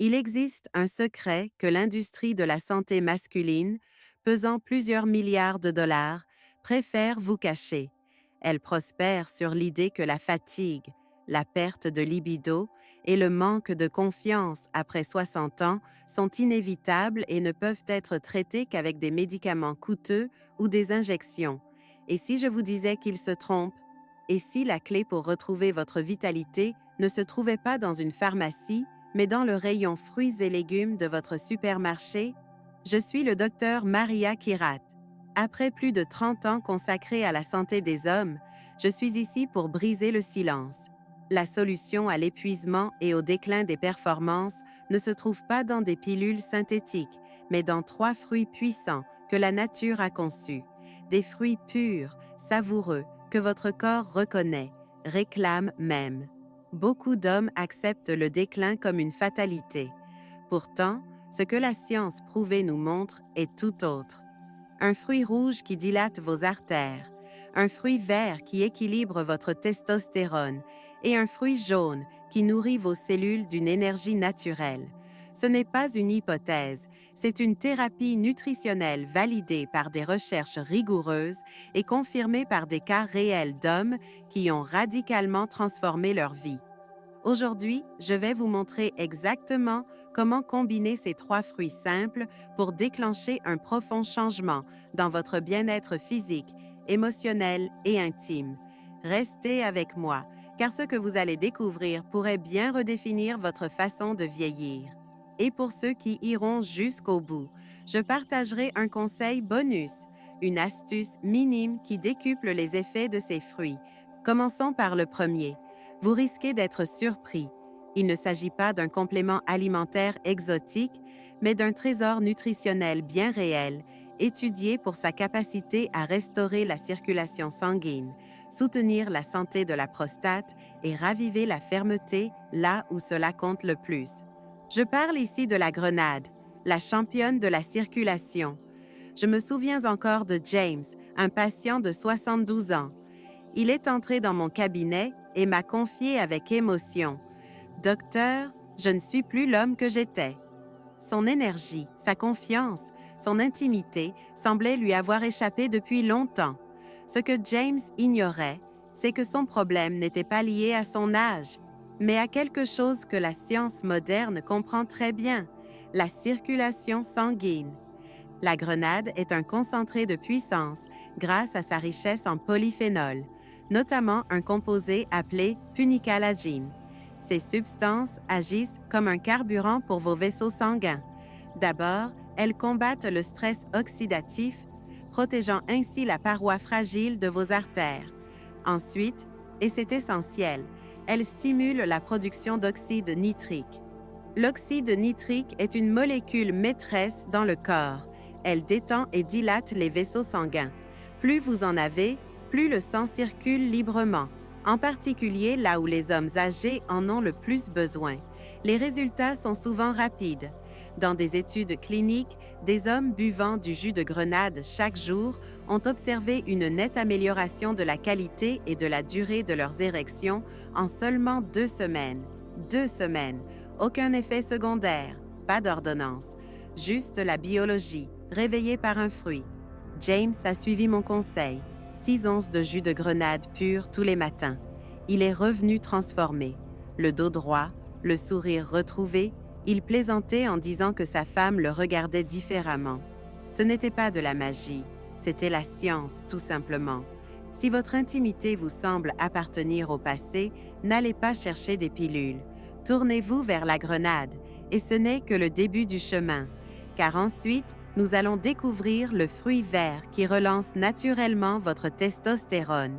Il existe un secret que l'industrie de la santé masculine, pesant plusieurs milliards de dollars, préfère vous cacher. Elle prospère sur l'idée que la fatigue, la perte de libido et le manque de confiance après 60 ans sont inévitables et ne peuvent être traités qu'avec des médicaments coûteux ou des injections. Et si je vous disais qu'il se trompe? Et si la clé pour retrouver votre vitalité ne se trouvait pas dans une pharmacie, mais dans le rayon fruits et légumes de votre supermarché? Je suis le docteur Maria Kirat. Après plus de 30 ans consacrés à la santé des hommes, je suis ici pour briser le silence. La solution à l'épuisement et au déclin des performances ne se trouve pas dans des pilules synthétiques, mais dans 3 fruits puissants que la nature a conçus. Des fruits purs, savoureux, que votre corps reconnaît, réclame même. Beaucoup d'hommes acceptent le déclin comme une fatalité. Pourtant, ce que la science prouvée nous montre est tout autre. Un fruit rouge qui dilate vos artères, un fruit vert qui équilibre votre testostérone et un fruit jaune qui nourrit vos cellules d'une énergie naturelle. Ce n'est pas une hypothèse, c'est une thérapie nutritionnelle validée par des recherches rigoureuses et confirmée par des cas réels d'hommes qui ont radicalement transformé leur vie. Aujourd'hui, je vais vous montrer exactement comment combiner ces 3 fruits simples pour déclencher un profond changement dans votre bien-être physique, émotionnel et intime. Restez avec moi, car ce que vous allez découvrir pourrait bien redéfinir votre façon de vieillir. Et pour ceux qui iront jusqu'au bout, je partagerai un conseil bonus, une astuce minime qui décuple les effets de ces fruits. Commençons par le premier. Vous risquez d'être surpris. Il ne s'agit pas d'un complément alimentaire exotique, mais d'un trésor nutritionnel bien réel, étudié pour sa capacité à restaurer la circulation sanguine, soutenir la santé de la prostate et raviver la fermeté là où cela compte le plus. Je parle ici de la grenade, la championne de la circulation. Je me souviens encore de James, un patient de 72 ans. Il est entré dans mon cabinet et m'a confié avec émotion: Docteur, je ne suis plus l'homme que j'étais. Son énergie, sa confiance, son intimité semblaient lui avoir échappé depuis longtemps. Ce que James ignorait, c'est que son problème n'était pas lié à son âge, mais à quelque chose que la science moderne comprend très bien: la circulation sanguine. La grenade est un concentré de puissance grâce à sa richesse en polyphénols, notamment un composé appelé punicalagine. Ces substances agissent comme un carburant pour vos vaisseaux sanguins. D'abord, elles combattent le stress oxydatif, protégeant ainsi la paroi fragile de vos artères. Ensuite, et c'est essentiel, elles stimulent la production d'oxyde nitrique. L'oxyde nitrique est une molécule maîtresse dans le corps. Elle détend et dilate les vaisseaux sanguins. Plus vous en avez, plus le sang circule librement, en particulier là où les hommes âgés en ont le plus besoin. Les résultats sont souvent rapides. Dans des études cliniques, des hommes buvant du jus de grenade chaque jour ont observé une nette amélioration de la qualité et de la durée de leurs érections en seulement 2 semaines. 2 semaines! Aucun effet secondaire, pas d'ordonnance, juste la biologie, réveillée par un fruit. James a suivi mon conseil, 6 onces de jus de grenade pur tous les matins. Il est revenu transformé, le dos droit, le sourire retrouvé. Il plaisantait en disant que sa femme le regardait différemment. Ce n'était pas de la magie, c'était la science, tout simplement. Si votre intimité vous semble appartenir au passé, n'allez pas chercher des pilules. Tournez-vous vers la grenade, et ce n'est que le début du chemin, car ensuite, nous allons découvrir le fruit vert qui relance naturellement votre testostérone.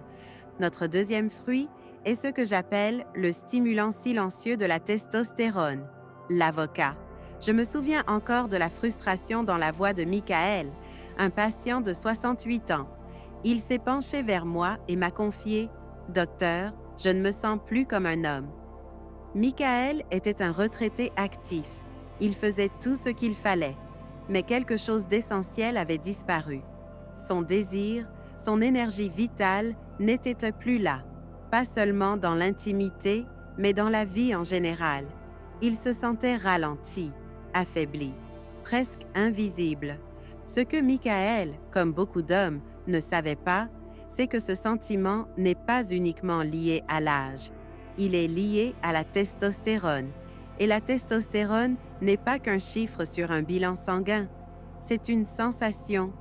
Notre deuxième fruit est ce que j'appelle le stimulant silencieux de la testostérone, l'avocat. Je me souviens encore de la frustration dans la voix de Michael, un patient de 68 ans. Il s'est penché vers moi et m'a confié: « Docteur, je ne me sens plus comme un homme. » Michael était un retraité actif. Il faisait tout ce qu'il fallait, mais quelque chose d'essentiel avait disparu. Son désir, son énergie vitale n'étaient plus là, pas seulement dans l'intimité, mais dans la vie en général. Il se sentait ralenti, affaibli, presque invisible. Ce que Michael, comme beaucoup d'hommes, ne savait pas, c'est que ce sentiment n'est pas uniquement lié à l'âge. Il est lié à la testostérone. Et la testostérone n'est pas qu'un chiffre sur un bilan sanguin. C'est une sensation.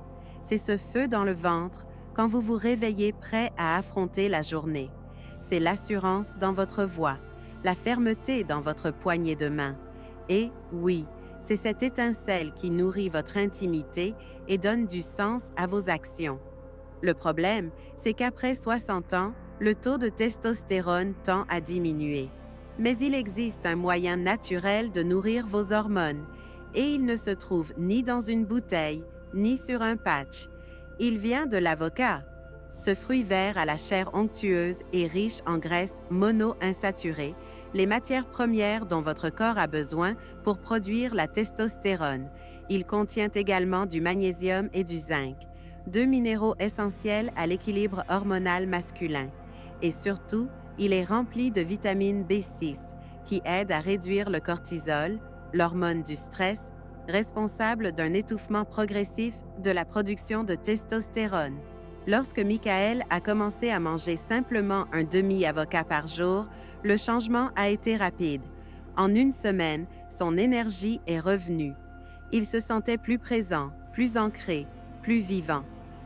C'est ce feu dans le ventre quand vous vous réveillez prêt à affronter la journée. C'est l'assurance dans votre voix, la fermeté dans votre poignée de main. Et oui, c'est cette étincelle qui nourrit votre intimité et donne du sens à vos actions. Le problème, c'est qu'après 60 ans, le taux de testostérone tend à diminuer. Mais il existe un moyen naturel de nourrir vos hormones, et il ne se trouve ni dans une bouteille, ni sur un patch. Il vient de l'avocat. Ce fruit vert à la chair onctueuse et riche en graisses monoinsaturées, les matières premières dont votre corps a besoin pour produire la testostérone. Il contient également du magnésium et du zinc, deux minéraux essentiels à l'équilibre hormonal masculin. Et surtout, il est rempli de vitamine B6, qui aide à réduire le cortisol, l'hormone du stress, responsable d'un étouffement progressif de la production de testostérone. Lorsque Michael a commencé à manger simplement un demi-avocat par jour, le changement a été rapide. En une semaine, son énergie est revenue. Il se sentait plus présent, plus ancré, plus vivant.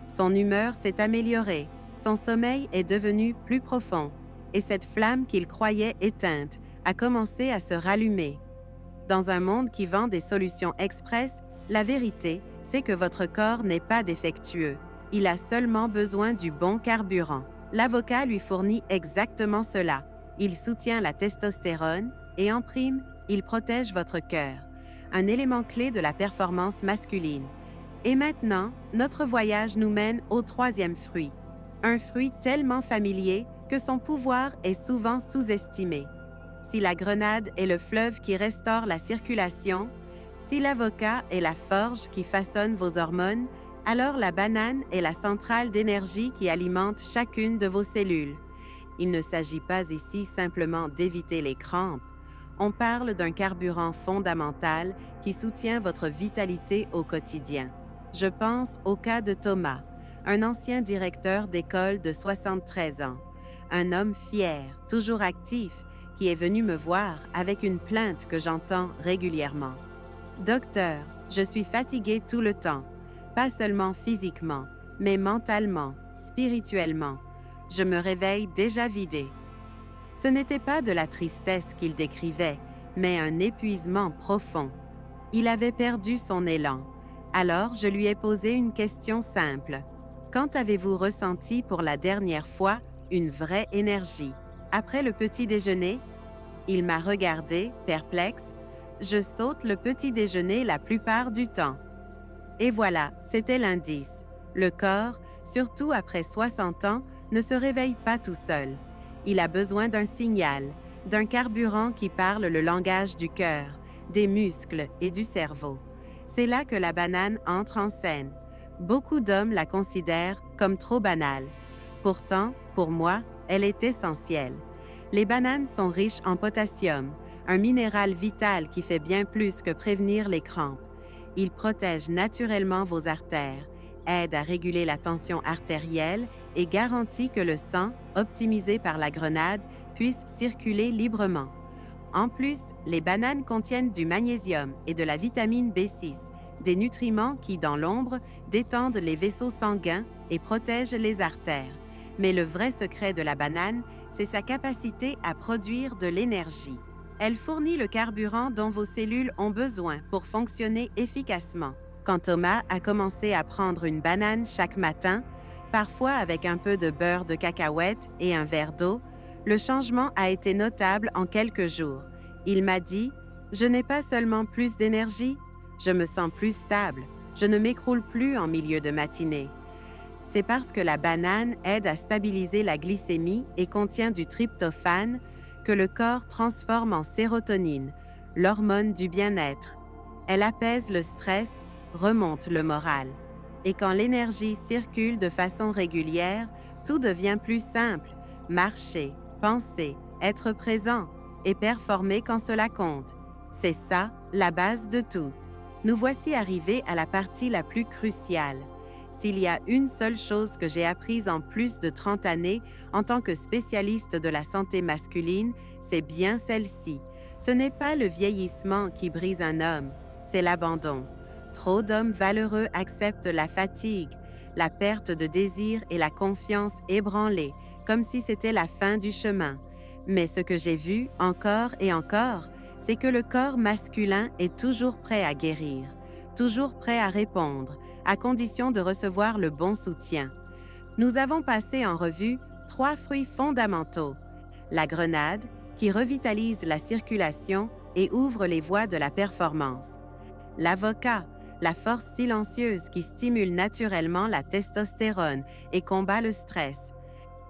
Son humeur s'est améliorée, son sommeil est devenu plus profond, et cette flamme qu'il croyait éteinte a commencé à se rallumer. Dans un monde qui vend des solutions express, la vérité, c'est que votre corps n'est pas défectueux. Il a seulement besoin du bon carburant. L'avocat lui fournit exactement cela. Il soutient la testostérone et en prime, il protège votre cœur, un élément clé de la performance masculine. Et maintenant, notre voyage nous mène au troisième fruit. Un fruit tellement familier que son pouvoir est souvent sous-estimé. Si la grenade est le fleuve qui restaure la circulation, si l'avocat est la forge qui façonne vos hormones, alors la banane est la centrale d'énergie qui alimente chacune de vos cellules. Il ne s'agit pas ici simplement d'éviter les crampes. On parle d'un carburant fondamental qui soutient votre vitalité au quotidien. Je pense au cas de Thomas, un ancien directeur d'école de 73 ans, un homme fier, toujours actif, qui est venu me voir avec une plainte que j'entends régulièrement. « Docteur, je suis fatigué tout le temps, pas seulement physiquement, mais mentalement, spirituellement. Je me réveille déjà vidé. » Ce n'était pas de la tristesse qu'il décrivait, mais un épuisement profond. Il avait perdu son élan. Alors je lui ai posé une question simple. « Quand avez-vous ressenti pour la dernière fois une vraie énergie? Après le petit déjeuner? » Il m'a regardé, perplexe. Je saute le petit déjeuner la plupart du temps. Et voilà, c'était l'indice. Le corps, surtout après 60 ans, ne se réveille pas tout seul. Il a besoin d'un signal, d'un carburant qui parle le langage du cœur, des muscles et du cerveau. C'est là que la banane entre en scène. Beaucoup d'hommes la considèrent comme trop banale. Pourtant, pour moi, elle est essentielle. Les bananes sont riches en potassium, un minéral vital qui fait bien plus que prévenir les crampes. Il protège naturellement vos artères, aide à réguler la tension artérielle et garantit que le sang, optimisé par la grenade, puisse circuler librement. En plus, les bananes contiennent du magnésium et de la vitamine B6, des nutriments qui, dans l'ombre, détendent les vaisseaux sanguins et protègent les artères. Mais le vrai secret de la banane, c'est sa capacité à produire de l'énergie. Elle fournit le carburant dont vos cellules ont besoin pour fonctionner efficacement. Quand Thomas a commencé à prendre une banane chaque matin, parfois avec un peu de beurre de cacahuète et un verre d'eau, le changement a été notable en quelques jours. Il m'a dit « Je n'ai pas seulement plus d'énergie, je me sens plus stable, je ne m'écroule plus en milieu de matinée. » C'est parce que la banane aide à stabiliser la glycémie et contient du tryptophane que le corps transforme en sérotonine, l'hormone du bien-être. Elle apaise le stress, remonte le moral. Et quand l'énergie circule de façon régulière, tout devient plus simple. Marcher, penser, être présent et performer quand cela compte. C'est ça, la base de tout. Nous voici arrivés à la partie la plus cruciale. S'il y a une seule chose que j'ai apprise en plus de 30 années en tant que spécialiste de la santé masculine, c'est bien celle-ci. Ce n'est pas le vieillissement qui brise un homme, c'est l'abandon. Trop d'hommes valeureux acceptent la fatigue, la perte de désir et la confiance ébranlée, comme si c'était la fin du chemin. Mais ce que j'ai vu encore et encore, c'est que le corps masculin est toujours prêt à guérir, toujours prêt à répondre, à condition de recevoir le bon soutien. Nous avons passé en revue 3 fruits fondamentaux. La grenade, qui revitalise la circulation et ouvre les voies de la performance. L'avocat, la force silencieuse qui stimule naturellement la testostérone et combat le stress.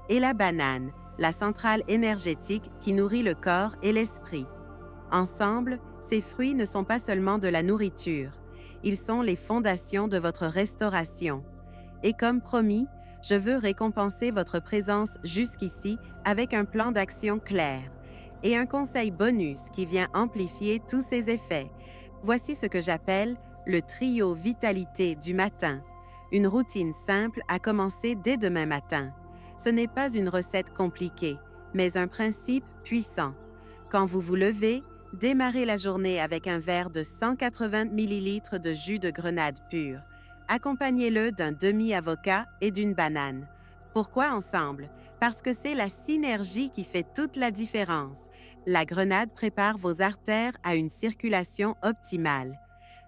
Et la banane, la centrale énergétique qui nourrit le corps et l'esprit. Ensemble, ces fruits ne sont pas seulement de la nourriture, ils sont les fondations de votre restauration. Et comme promis, je veux récompenser votre présence jusqu'ici avec un plan d'action clair et un conseil bonus qui vient amplifier tous ces effets. Voici ce que j'appelle le trio vitalité du matin, une routine simple à commencer dès demain matin. Ce n'est pas une recette compliquée, mais un principe puissant. Quand vous vous levez, démarrez la journée avec un verre de 180 ml de jus de grenade pur. Accompagnez-le d'un demi-avocat et d'une banane. Pourquoi ensemble? Parce que c'est la synergie qui fait toute la différence. La grenade prépare vos artères à une circulation optimale.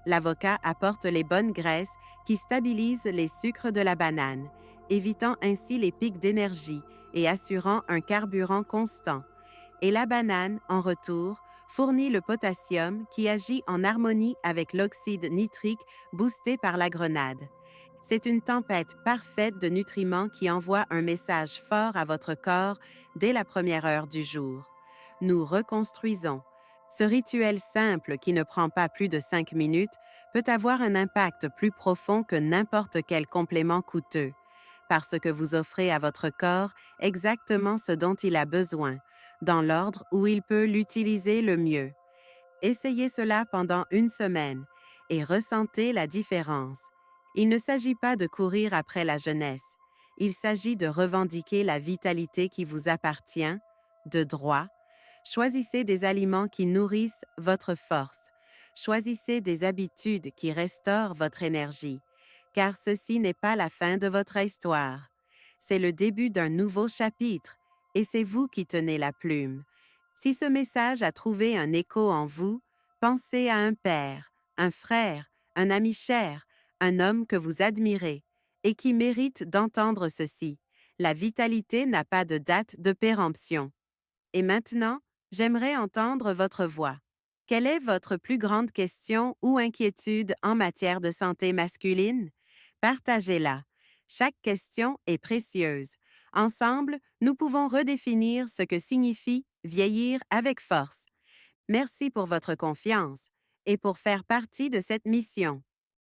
L'avocat apporte les bonnes graisses qui stabilisent les sucres de la banane, évitant ainsi les pics d'énergie et assurant un carburant constant. Et la banane, en retour, fournit le potassium qui agit en harmonie avec l'oxyde nitrique boosté par la grenade. C'est une tempête parfaite de nutriments qui envoie un message fort à votre corps dès la première heure du jour. Nous reconstruisons. Ce rituel simple qui ne prend pas plus de 5 minutes peut avoir un impact plus profond que n'importe quel complément coûteux, parce que vous offrez à votre corps exactement ce dont il a besoin, dans l'ordre où il peut l'utiliser le mieux. Essayez cela pendant une semaine et ressentez la différence. Il ne s'agit pas de courir après la jeunesse. Il s'agit de revendiquer la vitalité qui vous appartient, de droit. Choisissez des aliments qui nourrissent votre force. Choisissez des habitudes qui restaurent votre énergie, car ceci n'est pas la fin de votre histoire. C'est le début d'un nouveau chapitre et c'est vous qui tenez la plume. Si ce message a trouvé un écho en vous, pensez à un père, un frère, un ami cher, un homme que vous admirez et qui mérite d'entendre ceci. La vitalité n'a pas de date de péremption. Et maintenant, j'aimerais entendre votre voix. Quelle est votre plus grande question ou inquiétude en matière de santé masculine? Partagez-la. Chaque question est précieuse. Ensemble, nous pouvons redéfinir ce que signifie vieillir avec force. Merci pour votre confiance et pour faire partie de cette mission.